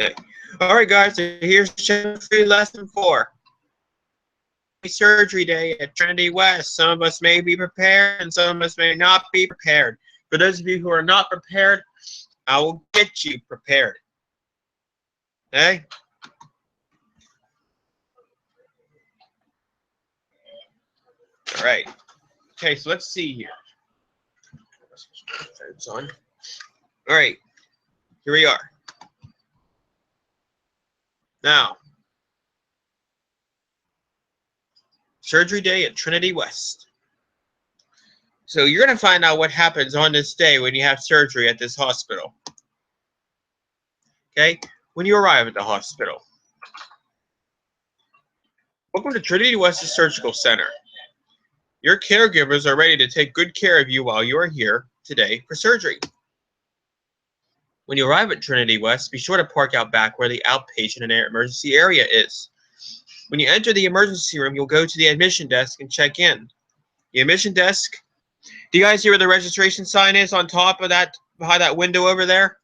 Okay. All right, guys. So here's chapter 3, lesson 4. Surgery day at Trinity West. Some of us may be prepared, and some of us may not be prepared. For those of you who are not prepared, I will get you prepared. Okay. All right. Okay. So let's see here. It's on. All right. Here we are. Now, surgery day at Trinity West. So you're going to find out what happens on this day when you have surgery at this hospital. Okay? When you arrive at the hospital. Welcome to Trinity West's Surgical Center. Your caregivers are ready to take good care of you while you are here today for surgery. When you arrive at Trinity West, be sure to park out back where the outpatient and emergency area is. When you enter the emergency room, you'll go to the admission desk and check in. The admission desk. Do you guys see where the registration sign is on top of that, behind that window over there?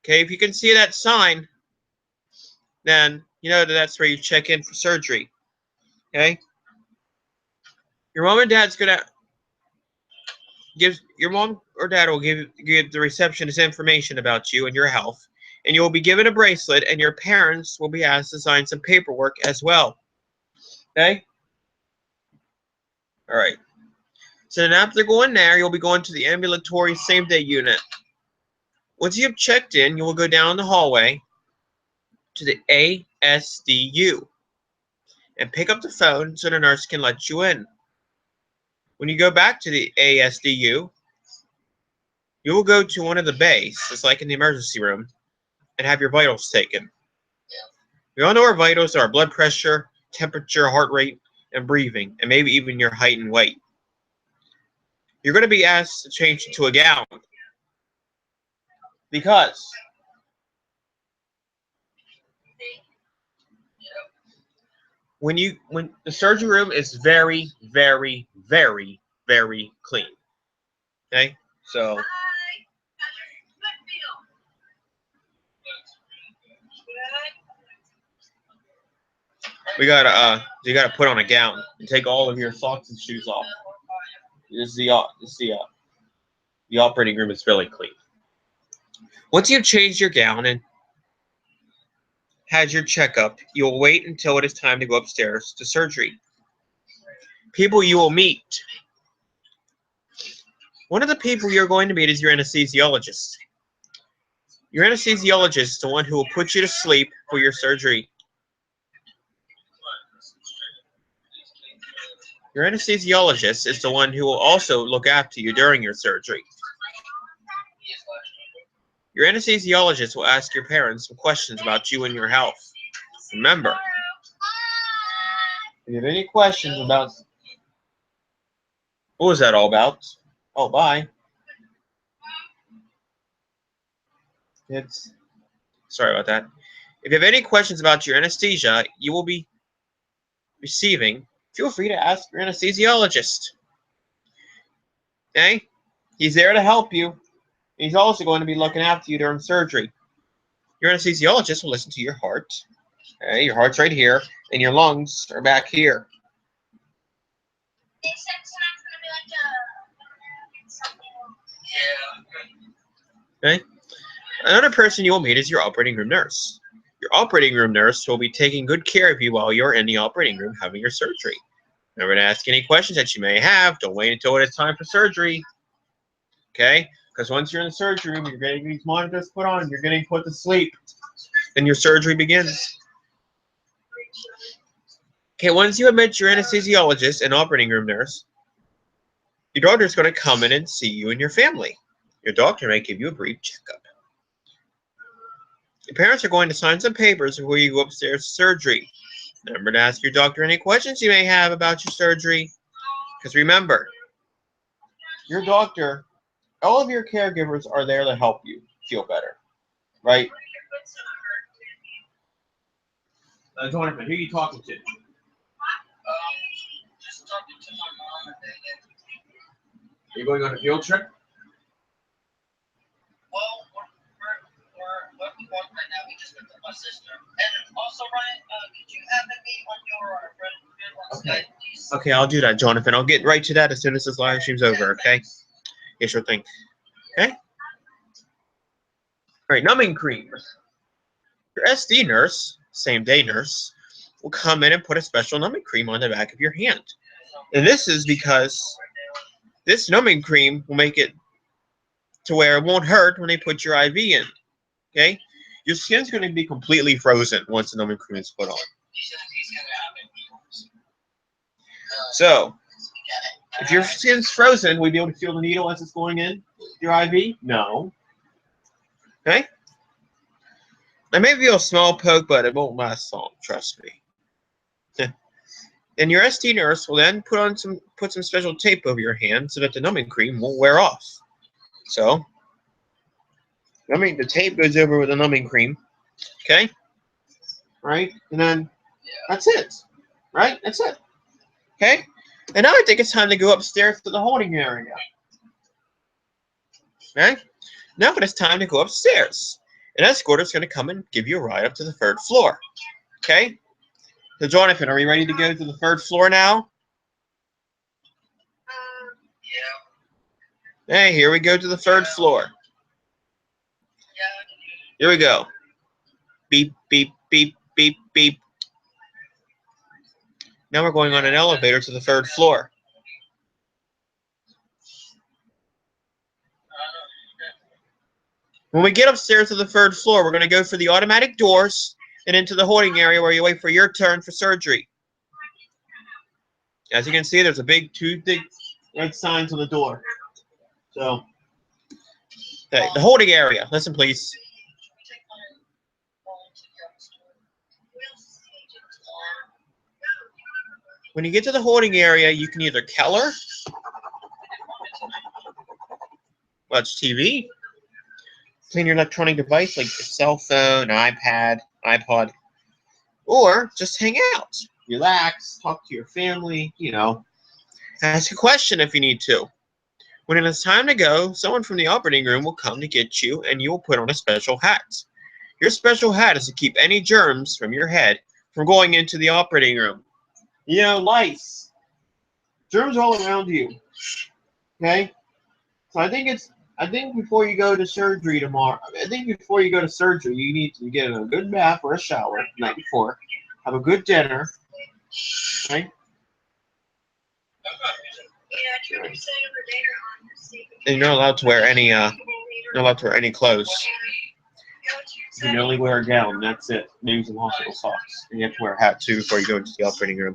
Okay, if you can see that sign, then you know that that's where you check in for surgery. Okay? Your mom and dad's gonna your mom or dad will give the receptionist information about you and your health, and you will be given a bracelet, and your parents will be asked to sign some paperwork as well. Okay? All right. So then after going there, you'll be going to the ambulatory same-day unit. Once you have checked in, you will go down the hallway to the ASDU and pick up the phone so the nurse can let you in. When you go back to the ASDU, you will go to one of the bays, just like in the emergency room, and have your vitals taken. We all know our vitals are blood pressure, temperature, heart rate, and breathing, and maybe even your height and weight. You're going to be asked to change into a gown because when the surgery room is very, very, very, very clean. Okay, so you gotta put on a gown and take all of your socks and shoes off. The operating room is really clean. Once you've changed your gown and had your checkup, you'll wait until it is time to go upstairs to surgery. People you will meet. One of the people you're going to meet is your anesthesiologist. Your anesthesiologist is the one who will put you to sleep for your surgery. Your anesthesiologist is the one who will also look after you during your surgery. Your anesthesiologist will ask your parents some questions about you and your health. Remember, if you have any questions about... What was that all about? Oh, bye. Sorry about that. If you have any questions about your anesthesia you will be receiving, feel free to ask your anesthesiologist. Okay? He's there to help you. He's also going to be looking after you during surgery. Your anesthesiologist will listen to your heart. Okay? Your heart's right here, and your lungs are back here. Okay? Another person you will meet is your operating room nurse. Your operating room nurse will be taking good care of you while you're in the operating room having your surgery. Remember to ask any questions that you may have. Don't wait until it is time for surgery. Okay? Because once you're in the surgery room, you're getting these monitors put on, you're getting put to sleep, and your surgery begins. Okay, once you have met your anesthesiologist and operating room nurse, your doctor is going to come in and see you and your family. Your doctor may give you a brief checkup. Your parents are going to sign some papers before you go upstairs to surgery. Remember to ask your doctor any questions you may have about your surgery. Because remember, your doctor, all of your caregivers are there to help you feel better. Right? Jonathan, who are you talking to? Just talking to my mom. Are you going on a field trip? Okay. Okay, I'll do that, Jonathan. I'll get right to that as soon as this live stream's over, okay? Yeah, sure thing. Okay? Alright, numbing cream. Your SD nurse, same day nurse, will come in and put a special numbing cream on the back of your hand. And this is because this numbing cream will make it to where it won't hurt when they put your IV in. Okay? Your skin's going to be completely frozen once the numbing cream is put on. So, if your skin's frozen, will you be able to feel the needle as it's going in your IV? No. Okay? There may be a small poke, but it won't last long, trust me. And your ST nurse will then put some special tape over your hand so that the numbing cream won't wear off. So, the tape goes over with the numbing cream. Okay? Right? And then that's it. Right? That's it. Okay? And now I think it's time to go upstairs to the holding area. Okay? Now it's time to go upstairs. An escort is going to come and give you a ride up to the 3rd floor. Okay? So, Jonathan, are we ready to go to the 3rd floor now? Hey, here we go to the 3rd floor. Here we go. Beep, beep, beep, beep, beep. Now we're going on an elevator to the 3rd floor. When we get upstairs to the 3rd floor, we're going to go for the automatic doors and into the holding area where you wait for your turn for surgery. As you can see, there's two big red signs on the door. So, okay, the holding area. Listen, please. When you get to the holding area, you can either color, watch TV, clean your electronic device like your cell phone, iPad, iPod, or just hang out, relax, talk to your family, ask a question if you need to. When it is time to go, someone from the operating room will come to get you, and you will put on a special hat. Your special hat is to keep any germs from your head from going into the operating room. Lice. Germs all around you. Okay? So I think before you go to surgery tomorrow, you need to get a good bath or a shower the night before. Have a good dinner. Okay? And you're not allowed to wear any clothes. You can only wear a gown, that's it. Maybe some hospital socks. And you have to wear a hat too before you go into the operating room.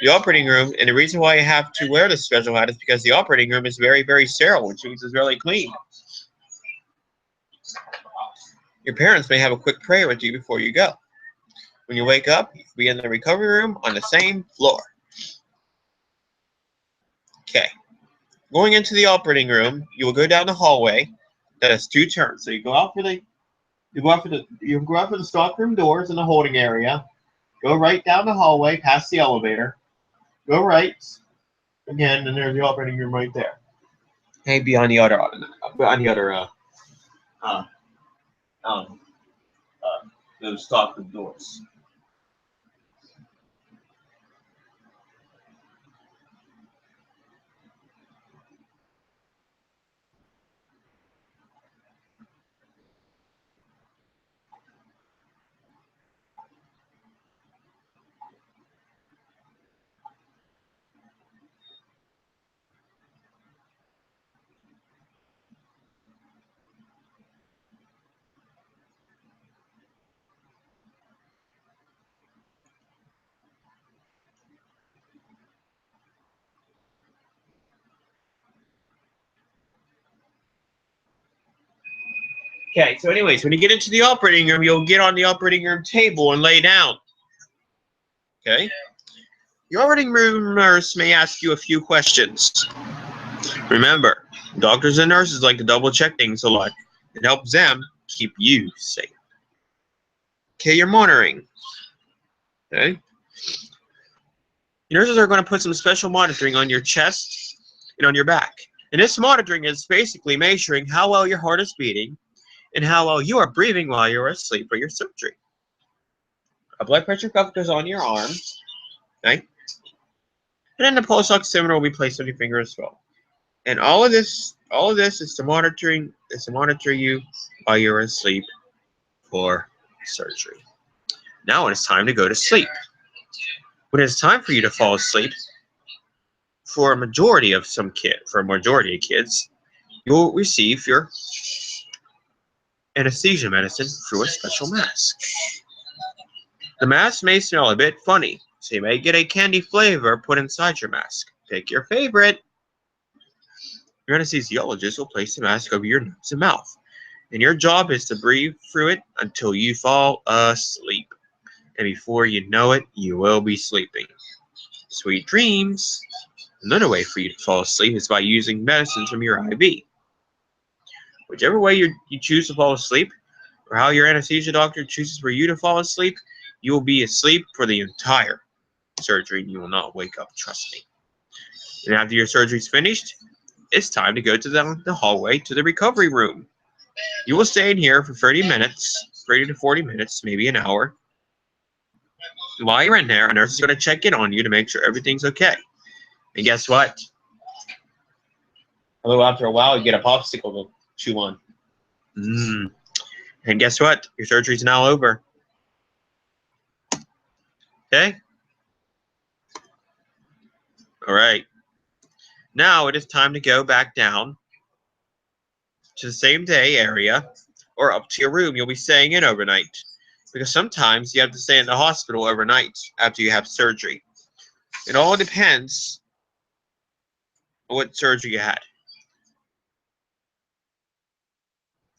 The operating room, and the reason why you have to wear this special hat is because the operating room is very, very sterile, which means it's really clean. Your parents may have a quick prayer with you before you go. When you wake up, you can be in the recovery room on the same floor. Okay. Going into the operating room, you will go down the hallway that has 2 turns. So you go out for the stockroom doors in the holding area. Go right down the hallway past the elevator. Go right again, and there's the operating room right there. Hey, be on the other those stockroom doors. Okay, so anyways, when you get into the operating room, you'll get on the operating room table and lay down. Okay? Your operating room nurse may ask you a few questions. Remember, doctors and nurses like to double check things a lot. It helps them keep you safe. Okay, you're monitoring. Okay? Your nurses are going to put some special monitoring on your chest and on your back. And this monitoring is basically measuring how well your heart is beating and how well you are breathing while you're asleep for your surgery. A blood pressure cuff goes on your arm, right? And then the pulse oximeter will be placed on your finger as well. And all of this is to monitor you while you're asleep for surgery. Now it is time to go to sleep. When it's time for you to fall asleep, for a majority of kids, you'll receive your anesthesia medicine through a special mask. The mask may smell a bit funny, so you may get a candy flavor put inside your mask. Pick your favorite. Your anesthesiologist will place the mask over your nose and mouth, and your job is to breathe through it until you fall asleep. And before you know it, you will be sleeping. Sweet dreams. Another way for you to fall asleep is by using medicines from your IV. Whichever way you choose to fall asleep, or how your anesthesia doctor chooses for you to fall asleep, you will be asleep for the entire surgery and you will not wake up, trust me. And after your surgery is finished, it's time to go to the hallway to the recovery room. You will stay in here for 30 to 40 minutes, maybe an hour. While you're in there, a nurse is going to check in on you to make sure everything's okay. And guess what? A little after a while, you get a popsicle to chew on. And guess what? Your surgery's now over. Okay? All right. Now it is time to go back down to the same day area or up to your room you'll be staying in overnight. Because sometimes you have to stay in the hospital overnight after you have surgery. It all depends on what surgery you had.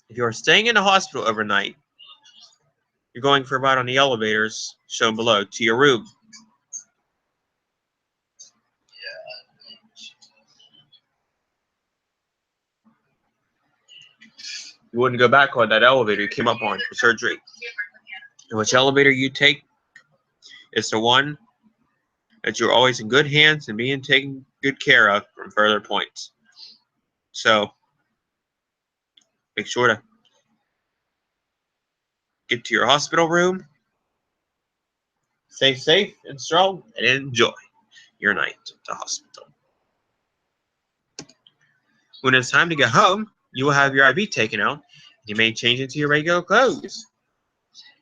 If you are staying in the hospital overnight, you're going for a ride on the elevators shown below to your room. You wouldn't go back on that elevator you came up on for surgery. And which elevator you take is the one that you're always in good hands and being taken good care of from further points. So make sure to get to your hospital room, stay safe and strong, and enjoy your night at the hospital. When it's time to go home, you will have your IV taken out. You may change into your regular clothes.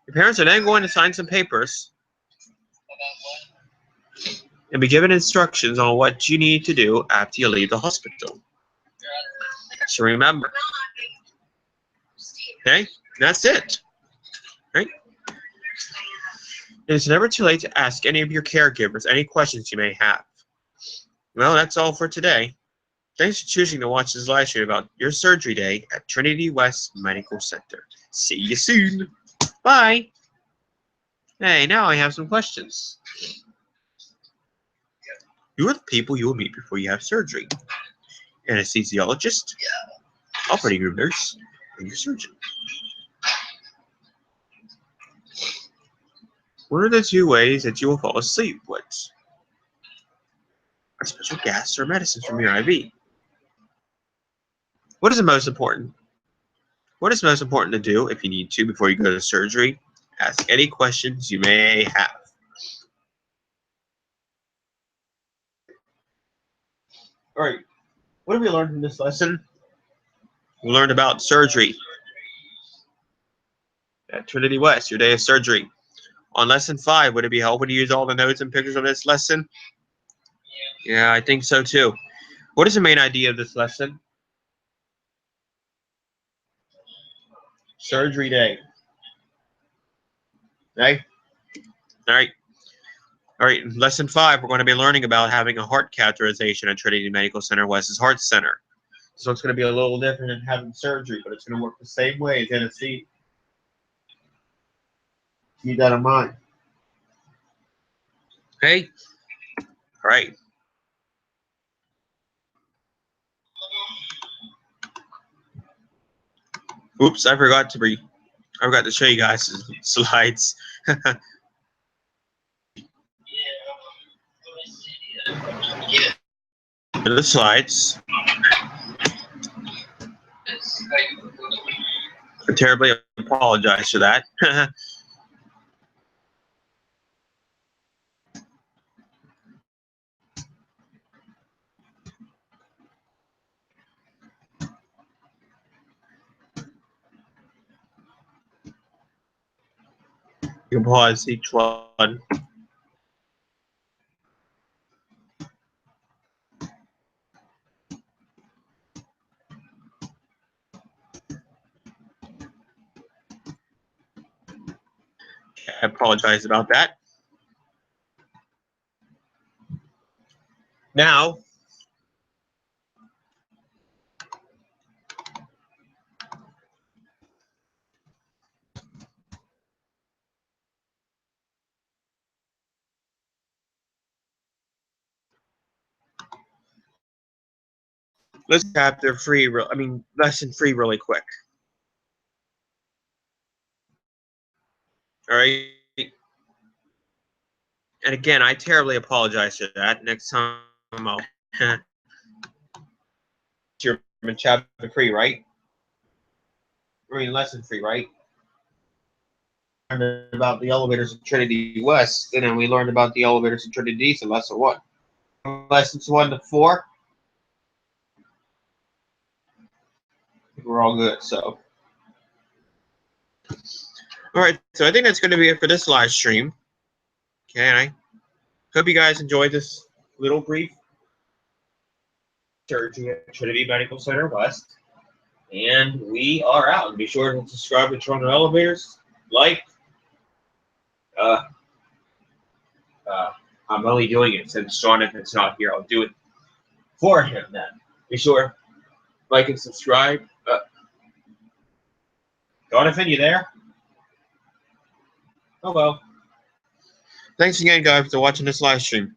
Your parents are then going to sign some papers and be given instructions on what you need to do after you leave the hospital. So remember, okay, that's it, right? It is never too late to ask any of your caregivers any questions you may have. Well, that's all for today. Thanks for choosing to watch this live stream about your surgery day at Trinity West Medical Center. See you soon. Bye. Hey, now I have some questions. Who are the people you will meet before you have surgery? Anesthesiologist, operating room nurse, and your surgeon. What are the 2 ways that you will fall asleep? What are special gas or medicines from your IV? What is the most important? What is most important to do if you need to before you go to surgery? Ask any questions you may have. All right, what have we learned in this lesson? We learned about surgery at Trinity West, your day of surgery. On lesson 5, would it be helpful to use all the notes and pictures of this lesson? Yeah, I think so too. What is the main idea of this lesson? Surgery day. Okay? All right. All right, in lesson 5, we're going to be learning about having a heart catheterization at Trinity Medical Center West's Heart Center. So it's going to be a little different than having surgery, but it's going to work the same way as anesthesia. Keep that in mind. Okay? All right. Oops, I forgot to show you guys the slides. The slides. I terribly apologize for that. You can pause each one. I apologize about that. Now, let's chapter free. Lesson free, really quick. All right. And again, I terribly apologize for that. Next time I'll you're in chapter 3, right? Lesson 3, right? Learned about the elevators of Trinity West, and then we learned about the elevators of Trinity East in lesson 1. Lessons 1 to 4, we're all good. So, all right. So I think that's going to be it for this live stream. Okay, I hope you guys enjoyed this little brief surgery at Trinity Medical Center West. And we are out. And be sure to subscribe to Toronto Elevators. Like. I'm only doing it since Jonathan's not here. I'll do it for him then. Be sure like and subscribe. Jonathan, you there? Oh well. Thanks again, guys, for watching this live stream.